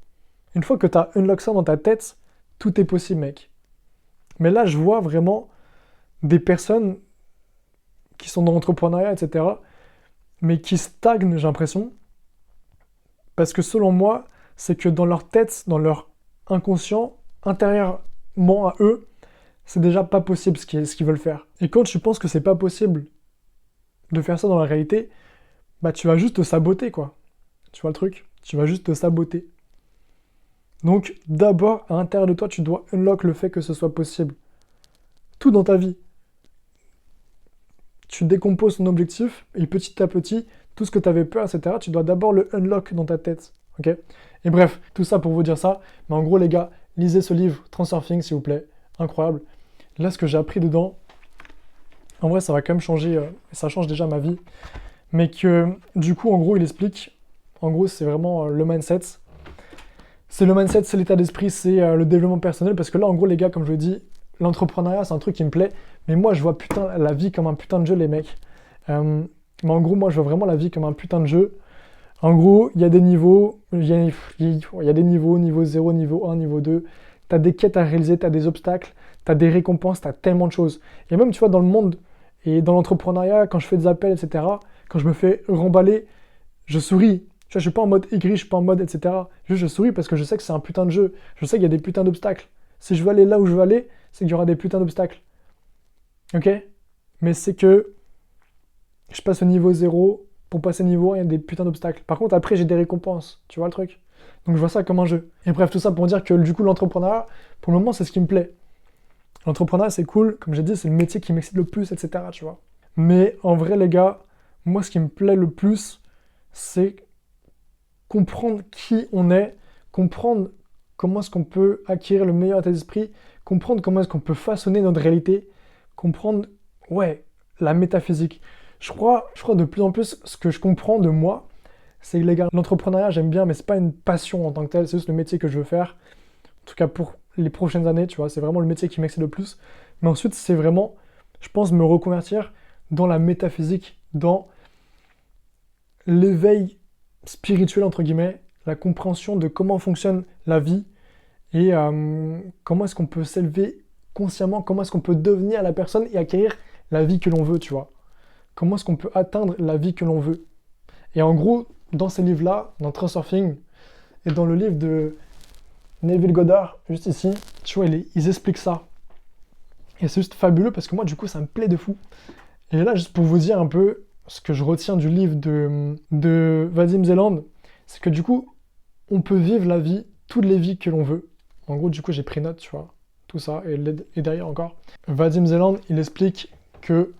Une fois que tu as unlock ça dans ta tête, tout est possible, mec. Mais là, je vois vraiment des personnes qui sont dans l'entrepreneuriat, etc., mais qui stagnent, j'ai l'impression, parce que selon moi, c'est que dans leur tête, dans leur inconscient, intérieurement à eux, c'est déjà pas possible ce qu'ils veulent faire. Et quand tu penses que c'est pas possible de faire ça dans la réalité, bah tu vas juste te saboter, quoi. Tu vois le truc? Tu vas juste te saboter. Donc, d'abord, à l'intérieur de toi, tu dois unlock le fait que ce soit possible. Tout dans ta vie. Tu décomposes ton objectif et petit à petit, tout ce que tu avais peur, etc., tu dois d'abord le unlock dans ta tête. Ok. Et bref, tout ça pour vous dire ça. Mais en gros, les gars, lisez ce livre, Transurfing, s'il vous plaît. Incroyable. Là, ce que j'ai appris dedans, en vrai, ça va quand même changer, ça change déjà ma vie. Mais que, du coup, en gros, il explique, en gros, c'est vraiment le mindset. C'est le mindset, c'est l'état d'esprit, c'est le développement personnel. Parce que là, en gros, les gars, comme je le dis, l'entrepreneuriat, c'est un truc qui me plaît. Mais moi, je vois putain la vie comme un putain de jeu, les mecs. Mais en gros, moi, je vois vraiment la vie comme un putain de jeu. En gros, il y a des niveaux, il y a des niveaux, niveau 0, niveau 1, niveau 2. Tu as des quêtes à réaliser, tu as des obstacles, tu as des récompenses, tu as tellement de choses. Et même, tu vois, dans le monde et dans l'entrepreneuriat, quand je fais des appels, etc., quand je me fais remballer, je souris. Tu vois, je suis pas en mode aigri, je suis pas en mode, etc. Juste, je souris parce que je sais que c'est un putain de jeu. Je sais qu'il y a des putains d'obstacles. Si je veux aller là où je veux aller, c'est qu'il y aura des putains d'obstacles. Ok? Mais c'est que je passe au niveau 0, pour passer au niveau 1, il y a des putains d'obstacles. Par contre, après, j'ai des récompenses. Tu vois le truc? Donc, je vois ça comme un jeu. Et bref, tout ça pour dire que du coup, l'entrepreneuriat, pour le moment, c'est ce qui me plaît. L'entrepreneuriat, c'est cool. Comme j'ai dit, c'est le métier qui m'excite le plus, etc. Tu vois? Mais en vrai, les gars, moi, ce qui me plaît le plus, c'est comprendre qui on est, comprendre comment est-ce qu'on peut acquérir le meilleur état d'esprit, comprendre comment est-ce qu'on peut façonner notre réalité, comprendre, ouais, la métaphysique. Je crois de plus en plus, ce que je comprends de moi, c'est que les gars, l'entrepreneuriat, j'aime bien, mais c'est pas une passion en tant que tel, c'est juste le métier que je veux faire. En tout cas, pour les prochaines années, tu vois, c'est vraiment le métier qui m'excite le plus. Mais ensuite, c'est vraiment, je pense, me reconvertir dans la métaphysique, dans l'éveil spirituel, entre guillemets, la compréhension de comment fonctionne la vie et comment est-ce qu'on peut s'élever consciemment, comment est-ce qu'on peut devenir la personne et acquérir la vie que l'on veut, tu vois. comment est-ce qu'on peut atteindre la vie que l'on veut. Et en gros, dans ces livres-là, dans Transurfing, et dans le livre de Neville Goddard, juste ici, tu vois, ils expliquent ça. Et c'est juste fabuleux parce que moi, du coup, ça me plaît de fou. Et là, juste pour vous dire un peu ce que je retiens du livre de Vadim Zeland, c'est que du coup, on peut vivre la vie, toutes les vies que l'on veut. En gros, du coup, j'ai pris note, tu vois, tout ça, et derrière encore. Vadim Zeland, il explique que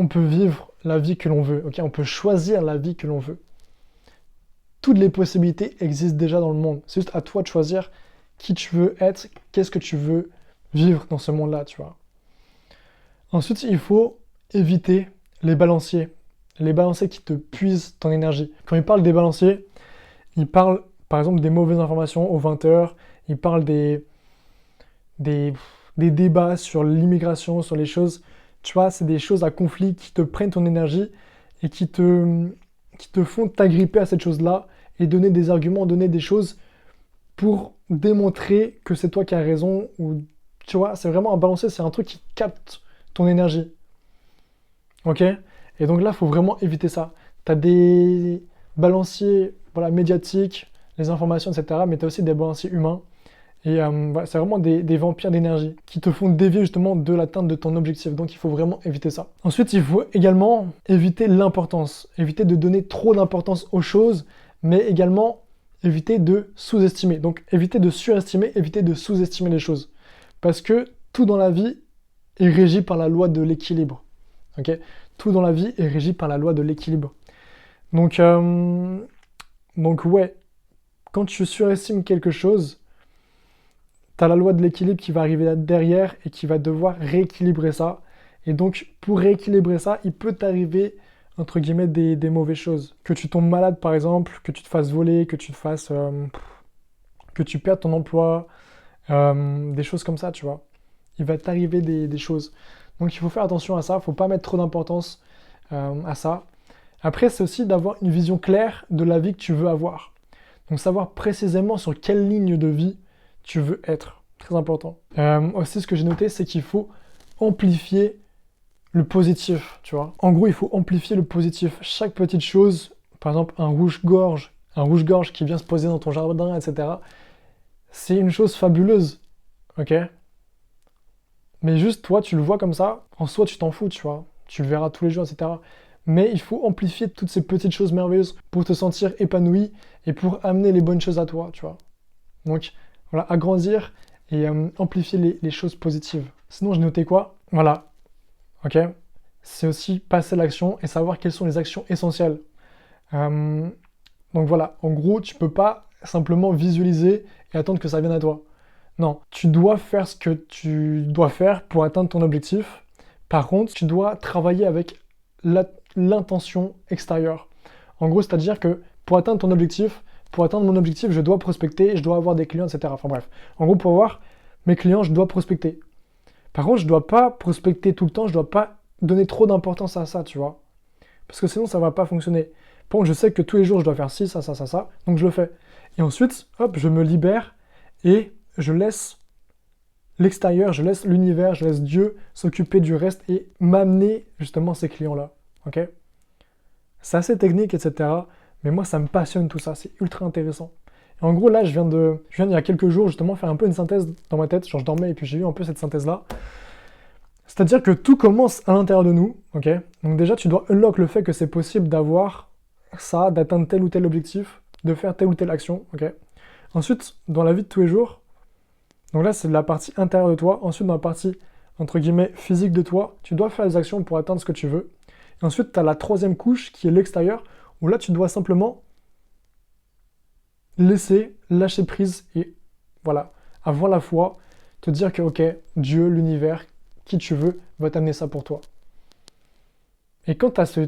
on peut vivre la vie que l'on veut, ok? On peut choisir la vie que l'on veut. Toutes les possibilités existent déjà dans le monde. C'est juste à toi de choisir qui tu veux être, qu'est-ce que tu veux vivre dans ce monde-là, tu vois. Ensuite, il faut éviter les balanciers qui te puisent ton énergie. Quand il parle des balanciers, il parle par exemple des mauvaises informations aux 20h, il parle des débats sur l'immigration, sur les choses, tu vois, c'est des choses à conflit qui te prennent ton énergie et qui te font t'agripper à cette chose-là et donner des arguments, donner des choses pour démontrer que c'est toi qui as raison. Ou, tu vois, c'est vraiment un balancier, c'est un truc qui capte ton énergie. Ok? Et donc là, il faut vraiment éviter ça. Tu as des balanciers voilà, médiatiques, les informations, etc. Mais tu as aussi des balanciers humains. Et voilà, c'est vraiment des vampires d'énergie qui te font dévier justement de l'atteinte de ton objectif. Donc il faut vraiment éviter ça. Ensuite, il faut également éviter l'importance. Éviter de donner trop d'importance aux choses, mais également éviter de sous-estimer. Donc éviter de surestimer, éviter de sous-estimer les choses. Parce que tout dans la vie est régi par la loi de l'équilibre. Okay, tout dans la vie est régi par la loi de l'équilibre. Donc ouais, quand tu surestimes quelque chose, tu as la loi de l'équilibre qui va arriver derrière et qui va devoir rééquilibrer ça. Et donc, pour rééquilibrer ça, il peut t'arriver, entre guillemets, des mauvaises choses. Que tu tombes malade, par exemple, que tu te fasses voler, que tu perdes ton emploi, des choses comme ça, tu vois. Il va t'arriver des choses. Donc, il faut faire attention à ça. Il ne faut pas mettre trop d'importance à ça. Après, c'est aussi d'avoir une vision claire de la vie que tu veux avoir. Donc, savoir précisément sur quelle ligne de vie tu veux être. Très important. Aussi, ce que j'ai noté, c'est qu'il faut amplifier le positif, tu vois. En gros, il faut amplifier le positif. Chaque petite chose, par exemple, un rouge-gorge qui vient se poser dans ton jardin, etc. C'est une chose fabuleuse, ok? Mais juste, toi, tu le vois comme ça, en soi, tu t'en fous, tu vois. Tu le verras tous les jours, etc. Mais il faut amplifier toutes ces petites choses merveilleuses pour te sentir épanoui et pour amener les bonnes choses à toi, tu vois. Donc, voilà, agrandir et amplifier les choses positives. Sinon, j'ai noté quoi? Voilà, ok? C'est aussi passer à l'action et savoir quelles sont les actions essentielles. Donc voilà, en gros, tu peux pas simplement visualiser et attendre que ça vienne à toi. Non, tu dois faire ce que tu dois faire pour atteindre ton objectif. Par contre, tu dois travailler avec l'intention extérieure. En gros, c'est-à-dire que pour atteindre ton objectif, pour atteindre mon objectif, je dois prospecter, je dois avoir des clients, etc. Enfin bref, en gros, pour avoir mes clients, je dois prospecter. Par contre, je ne dois pas prospecter tout le temps, je ne dois pas donner trop d'importance à ça, tu vois. Parce que sinon, ça ne va pas fonctionner. Par contre, je sais que tous les jours, je dois faire ci, ça, ça, ça, ça, donc je le fais. Et ensuite, hop, je me libère et je laisse l'extérieur, je laisse l'univers, je laisse Dieu s'occuper du reste et m'amener justement ces clients-là. Ok? C'est assez technique, etc. Mais moi, ça me passionne tout ça, c'est ultra intéressant. Et en gros, là, je viens il y a quelques jours, justement, faire un peu une synthèse dans ma tête. Genre, je dormais et puis j'ai eu un peu cette synthèse-là. C'est-à-dire que tout commence à l'intérieur de nous, ok? Donc déjà, tu dois unlock le fait que c'est possible d'avoir ça, d'atteindre tel ou tel objectif, de faire telle ou telle action, ok? Ensuite, dans la vie de tous les jours, donc là, c'est la partie intérieure de toi. Ensuite, dans la partie, entre guillemets, physique de toi, tu dois faire des actions pour atteindre ce que tu veux. Et ensuite, tu as la troisième couche qui est l'extérieur, où là, tu dois simplement lâcher prise et voilà, avoir la foi, te dire que ok, Dieu, l'univers, qui tu veux, va t'amener ça pour toi. Et quand tu as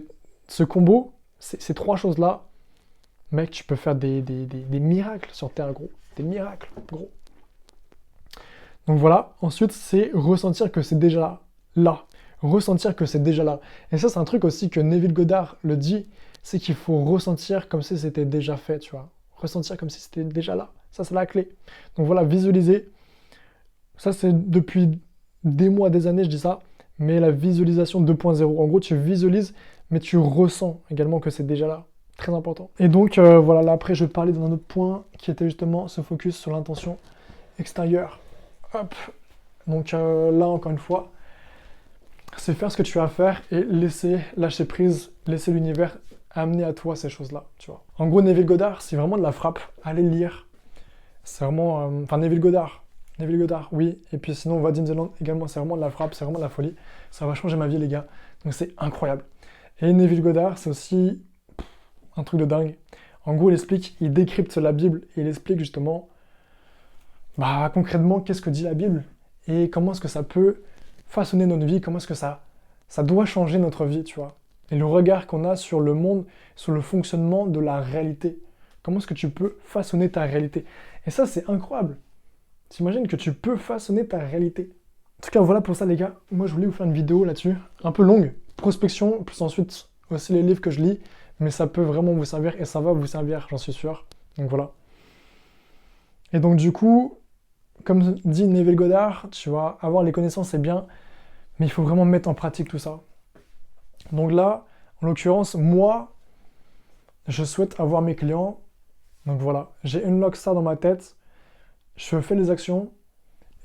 ce combo, ces trois choses-là, mec, tu peux faire des miracles sur Terre, gros. Des miracles, gros. Donc voilà, ensuite, c'est ressentir que c'est déjà là. Ressentir que c'est déjà là. Et ça, c'est un truc aussi que Neville Goddard le dit, c'est qu'il faut ressentir comme si c'était déjà fait, tu vois. Ressentir comme si c'était déjà là. Ça, c'est la clé. Donc voilà, visualiser. Ça, c'est depuis des mois, des années, je dis ça. mais la visualisation 2.0. En gros, tu visualises, mais tu ressens également que c'est déjà là. Très important. Et donc, voilà, là après, je vais parler d'un autre point qui était justement ce focus sur l'intention extérieure. Hop. Donc là, encore une fois, c'est faire ce que tu as à faire et laisser lâcher prise, laisser l'univers amener à toi ces choses-là, tu vois. En gros, Neville Goddard, c'est vraiment de la frappe. Allez le lire. C'est vraiment... Enfin, Neville Goddard, oui. Et puis sinon, Vadim Zeland également, c'est vraiment de la frappe, c'est vraiment de la folie. Ça va changer ma vie, les gars. Donc c'est incroyable. Et Neville Goddard, c'est aussi un truc de dingue. En gros, il décrypte la Bible et il explique justement, bah, concrètement, qu'est-ce que dit la Bible et comment est-ce que ça peut façonner notre vie, comment est-ce que ça doit changer notre vie, tu vois. Et le regard qu'on a sur le monde, sur le fonctionnement de la réalité. Comment est-ce que tu peux façonner ta réalité? Et ça, c'est incroyable. T'imagines que tu peux façonner ta réalité. En tout cas, voilà pour ça, les gars. Moi, je voulais vous faire une vidéo là-dessus, un peu longue. Prospection, plus ensuite aussi les livres que je lis. Mais ça peut vraiment vous servir et ça va vous servir, j'en suis sûr. Donc voilà. Et donc du coup, comme dit Neville Goddard, tu vois, avoir les connaissances c'est bien, mais il faut vraiment mettre en pratique tout ça. Donc là, en l'occurrence, moi, je souhaite avoir mes clients. Donc voilà, j'ai unlock ça dans ma tête, je fais les actions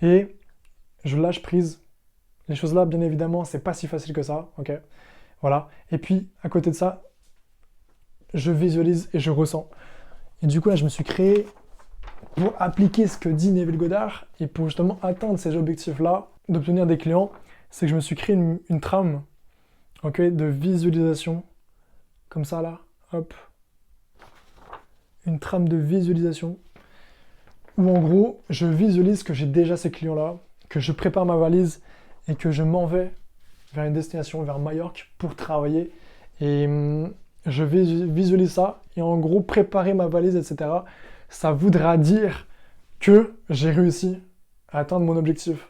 et je lâche prise. Les choses là, bien évidemment, c'est pas si facile que ça, ok? Voilà. Et puis, à côté de ça, je visualise et je ressens. Et du coup, là, je me suis créé pour appliquer ce que dit Neville Goddard et pour justement atteindre ces objectifs-là, d'obtenir des clients, c'est que je me suis créé une trame, ok, de visualisation, comme ça là, hop, une trame de visualisation, où en gros, je visualise que j'ai déjà ces clients-là, que je prépare ma valise et que je m'en vais vers une destination, vers Majorque, pour travailler. Et je visualise ça, et en gros, préparer ma valise, etc., ça voudra dire que j'ai réussi à atteindre mon objectif.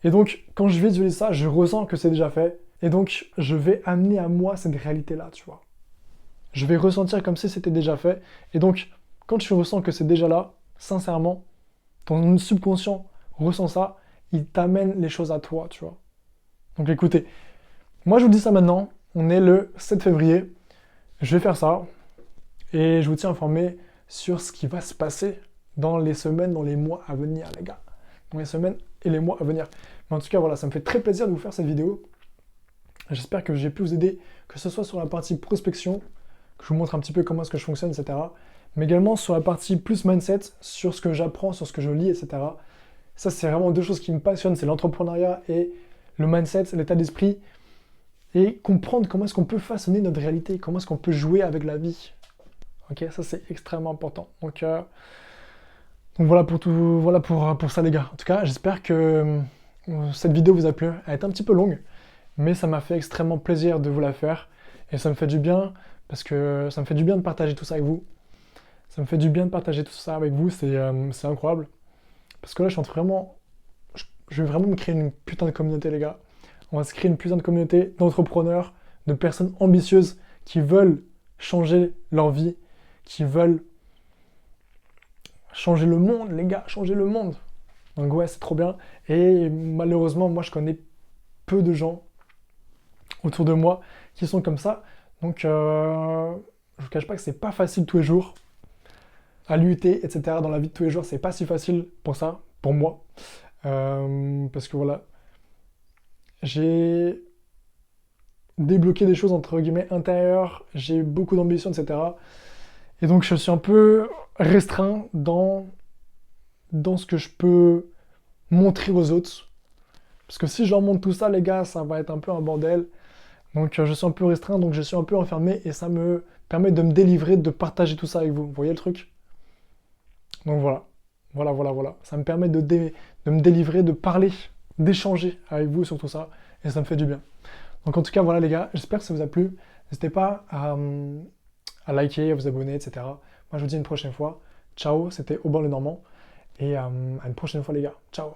Et donc, quand je visualise ça, je ressens que c'est déjà fait. Et donc, je vais amener à moi cette réalité-là, tu vois. Je vais ressentir comme si c'était déjà fait. Et donc, quand tu ressens que c'est déjà là, sincèrement, ton subconscient ressent ça, il t'amène les choses à toi, tu vois. Donc écoutez, moi je vous dis ça maintenant, on est le 7 février, je vais faire ça, et je vous tiens informé sur ce qui va se passer dans les semaines, dans les mois à venir, les gars. Dans les semaines et les mois à venir. Mais en tout cas, voilà, ça me fait très plaisir de vous faire cette vidéo. J'espère que j'ai pu vous aider, que ce soit sur la partie prospection, que je vous montre un petit peu comment est-ce que je fonctionne, etc. Mais également sur la partie plus mindset, sur ce que j'apprends, sur ce que je lis, etc. Ça, c'est vraiment deux choses qui me passionnent, c'est l'entrepreneuriat et le mindset, l'état d'esprit, et comprendre comment est-ce qu'on peut façonner notre réalité, comment est-ce qu'on peut jouer avec la vie. Ok, ça c'est extrêmement important. Donc voilà pour tout, voilà pour ça les gars. En tout cas, j'espère que cette vidéo vous a plu. Elle est un petit peu longue, mais ça m'a fait extrêmement plaisir de vous la faire. Et ça me fait du bien, parce que ça me fait du bien de partager tout ça avec vous. Ça me fait du bien de partager tout ça avec vous, c'est incroyable. Parce que là, je vais vraiment me créer une putain de communauté, les gars. On va se créer une putain de communauté d'entrepreneurs, de personnes ambitieuses qui veulent changer leur vie, qui veulent changer le monde, les gars, changer le monde. Donc ouais, c'est trop bien. Et malheureusement, moi, je connais peu de gens autour de moi qui sont comme ça. Donc, je vous cache pas que c'est pas facile tous les jours à lutter, etc. Dans la vie de tous les jours, c'est pas si facile pour ça, pour moi. Parce que voilà, j'ai débloqué des choses entre guillemets intérieures, j'ai beaucoup d'ambition, etc. Et donc je suis un peu restreint dans ce que je peux montrer aux autres. Parce que si je leur montre tout ça, les gars, ça va être un peu un bordel. Donc je suis un peu restreint, donc je suis un peu enfermé et ça me permet de me délivrer, de partager tout ça avec vous. Vous voyez le truc? Donc voilà. Voilà. Ça me permet de me délivrer, de parler, d'échanger avec vous sur tout ça. Et ça me fait du bien. Donc en tout cas, voilà les gars, j'espère que ça vous a plu. N'hésitez pas à liker, à vous abonner, etc. Moi, je vous dis une prochaine fois. Ciao, c'était Aubin le Normand. Et à une prochaine fois les gars. Ciao.